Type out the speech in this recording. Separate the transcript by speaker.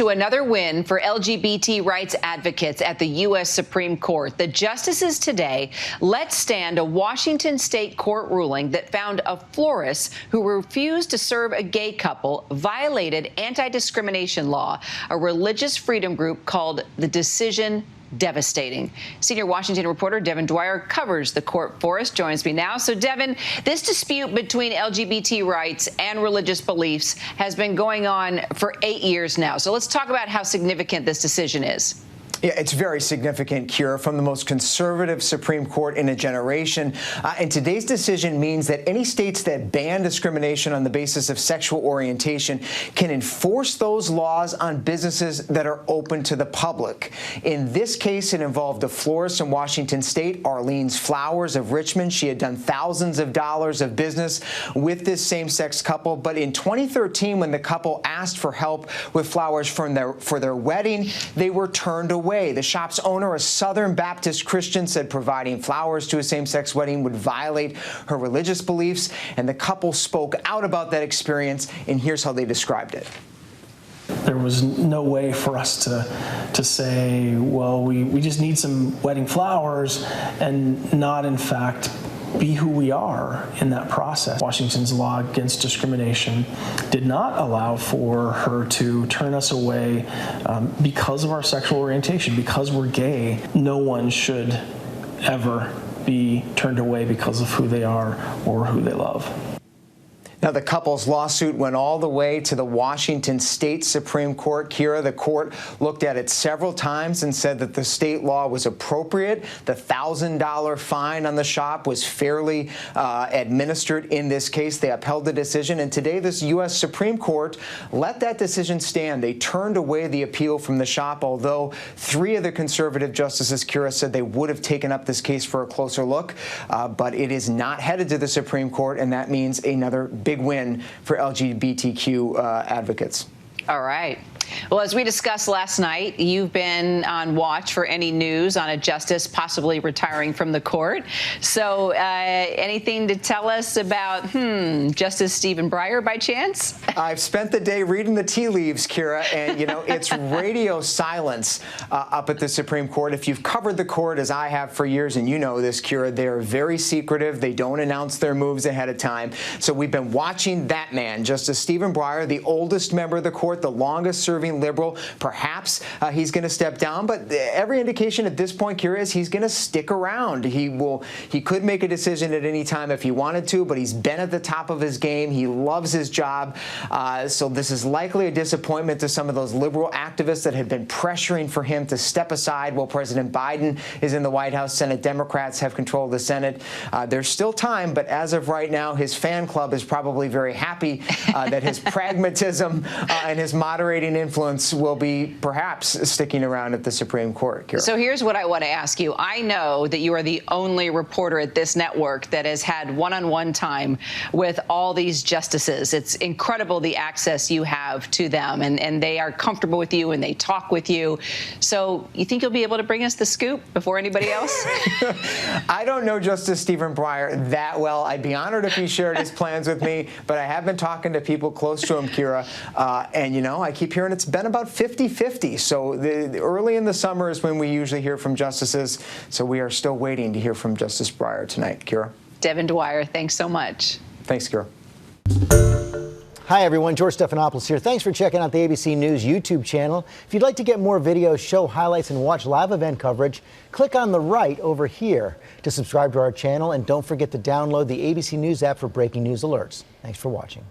Speaker 1: to another win for LGBT rights advocates at the U.S. Supreme Court. The justices today let stand a Washington state court ruling that found a florist who refused to serve a gay couple violated anti-discrimination law, a religious freedom group called the decision devastating. Senior Washington reporter Devin Dwyer covers the court for us, joins me now. So, Devin, this dispute between LGBT rights and religious beliefs has been going on for 8 years now. So let's talk about how significant this decision is.
Speaker 2: Yeah, it's very significant, Kira, from the most conservative Supreme Court in a generation. And today's decision means that any states that ban discrimination on the basis of sexual orientation can enforce those laws on businesses that are open to the public. In this case, it involved a florist in Washington state, Arlene's Flowers of Richmond. She had done thousands of dollars of business with this same-sex couple. But in 2013, when the couple asked for help with flowers for their wedding, they were turned away. The shop's owner, a Southern Baptist Christian, said providing flowers to a same-sex wedding would violate her religious beliefs, and the couple spoke out about that experience, and here's how they described it.
Speaker 3: There was no way for us to say, well, we just need some wedding flowers, and not, in fact, be who we are in that process. Washington's law against discrimination did not allow for her to turn us away because of our sexual orientation, because we're gay. No one should ever be turned away because of who they are or who they love.
Speaker 2: Now, the couple's lawsuit went all the way to the Washington State Supreme Court. Kira, the court looked at it several times and said that the state law was appropriate. The $1,000 fine on the shop was fairly administered in this case. They upheld the decision, and today this U.S. Supreme Court let that decision stand. They turned away the appeal from the shop, although 3 of the conservative justices, Kira, said they would have taken up this case for a closer look. But it is not headed to the Supreme Court, and that means another big win for LGBTQ advocates.
Speaker 1: All right. Well, as we discussed last night, you've been on watch for any news on a justice possibly retiring from the court. So anything to tell us about, Justice Stephen Breyer by chance?
Speaker 2: I've spent the day reading the tea leaves, Kira, and, you know, it's radio silence up at the Supreme Court. If you've covered the court, as I have for years, and you know this, Kira, they're very secretive. They don't announce their moves ahead of time. So we've been watching that man, Justice Stephen Breyer, the oldest member of the court, the longest-serving liberal. Perhaps he's going to step down, but every indication at this point, Kira, is he's going to stick around. He could make a decision at any time if he wanted to, but he's been at the top of his game. He loves his job. So this is likely a disappointment to some of those liberal activists that had been pressuring for him to step aside while President Biden is in the White House. Senate Democrats have control of the Senate. There's still time, but as of right now, his fan club is probably very happy that his pragmatism and his moderating influence will be perhaps sticking around at the Supreme Court. Kira.
Speaker 1: So here's what I want to ask you. I know that you are the only reporter at this network that has had one-on-one time with all these justices. It's incredible the access you have to them, and they are comfortable with you and they talk with you. So you think you'll be able to bring us the scoop before anybody else?
Speaker 2: I don't know Justice Stephen Breyer that well. I'd be honored if he shared his plans with me, but I have been talking to people close to him, Kira, and, you know, I keep hearing it's been about 50-50. So early in the summer is when we usually hear from justices. So we are still waiting to hear from Justice Breyer tonight. Kira.
Speaker 1: Devin Dwyer, thanks so much.
Speaker 2: Thanks, Kira.
Speaker 4: Hi, everyone. George Stephanopoulos here. Thanks for checking out the ABC News YouTube channel. If you'd like to get more videos, show highlights, and watch live event coverage, click on the right over here to subscribe to our channel. And don't forget to download the ABC News app for breaking news alerts. Thanks for watching.